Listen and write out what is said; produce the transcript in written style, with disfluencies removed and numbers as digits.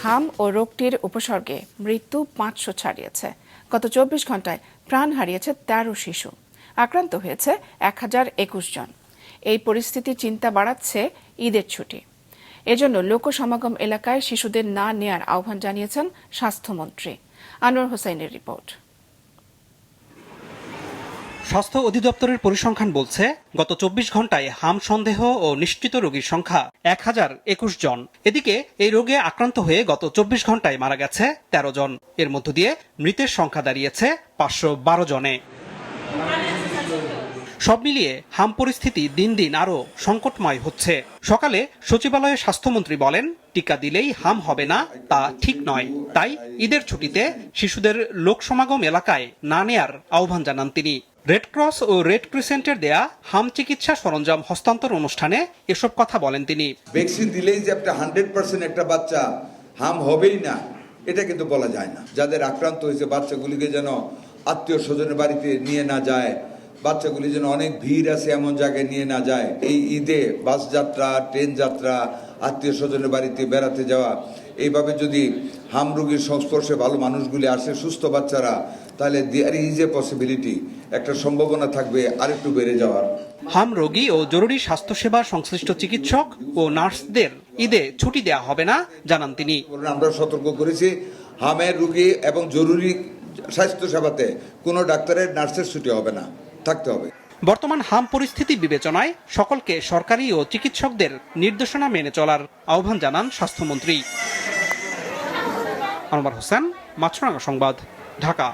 হাম ও রোগটির উপসর্গে মৃত্যু 500 ছাড়িয়েছে। গত 24 ঘন্টায় প্রাণ হারিয়েছে 13 শিশু, আক্রান্ত হয়েছে 1021 জন। এই পরিস্থিতি চিন্তা বাড়াচ্ছে ঈদের ছুটি। এজন্য লোকসমাগম এলাকায় শিশুদের না নেয়ার আহ্বান জানিয়েছেন স্বাস্থ্যমন্ত্রী। আনোয়ার হোসেনের রিপোর্ট। স্বাস্থ্য অধিদপ্তরের পরিসংখ্যান বলছে, গত 24 ঘন্টায় হাম সন্দেহ ও নিশ্চিত রোগীর সংখ্যা 1021 জন। এদিকে এই রোগে আক্রান্ত হয়ে গত 24 ঘন্টায় মারা গেছে 13 জন। এর মধ্য দিয়ে মৃতের সংখ্যা দাঁড়িয়েছে 512 জনে। সব মিলিয়ে হাম পরিস্থিতি দিন দিন আরও সংকটময় হচ্ছে। সকালে সচিবালয়ে স্বাস্থ্যমন্ত্রী বলেন, টিকা দিলেই হাম হবে না তা ঠিক নয়। তাই ঈদের ছুটিতে শিশুদের লোকসমাগম এলাকায় না নেয়ার আহ্বান জানান তিনি। রেড ক্রস ও রেড ক্রিসেন্টের দেয়া হাম চিকিৎসা সরঞ্জাম হস্তান্তর অনুষ্ঠানে এসব কথা বলেন তিনি। ভ্যাকসিন দিলেই যে একটা 100% একটা বাচ্চা হাম হবেই না, এটা কিন্তু বলা যায় না। যাদের আক্রান্ত হয়েছে বাচ্চাগুলিকে যেন আত্মীয় স্বজনের বাড়িতে নিয়ে না যায়, বাচ্চাগুলি যেন অনেক ভিড় আছে এমন জায়গায় নিয়ে না যায়। এই ঈদে বাস যাত্রা, ট্রেন যাত্রা, আত্মীয় স্বজনের বাড়িতে বেড়াতে যাওয়া, এইভাবে যদি হাম রোগীর সংস্পর্শে ভালো মানুষগুলি আসে, সুস্থ বাচ্চারা, তাহলে দেয়ার ইজ এ পসিবিলিটি, একটা সম্ভাবনা থাকবে আরেকটু বেড়ে যাওয়ার। হাম রোগী ও জরুরি স্বাস্থ্যসেবা সংশ্লিষ্ট চিকিৎসক ও নার্সদের ঈদে ছুটি দেওয়া হবে না জানান তিনি। আমরা সতর্ক করেছি, হামের রোগী এবং জরুরি স্বাস্থ্যসেবাতে কোনো ডাক্তারের, নার্সের ছুটি হবে না, থাকতে হবে। বর্তমান হাম পরিস্থিতি বিবেচনায় সকলকে সরকারি ও চিকিৎসকদের নির্দেশনা মেনে চলার আহ্বান জানান স্বাস্থ্যমন্ত্রী। আনোয়ার হোসেন, মাছরাঙা সংবাদ, ঢাকা।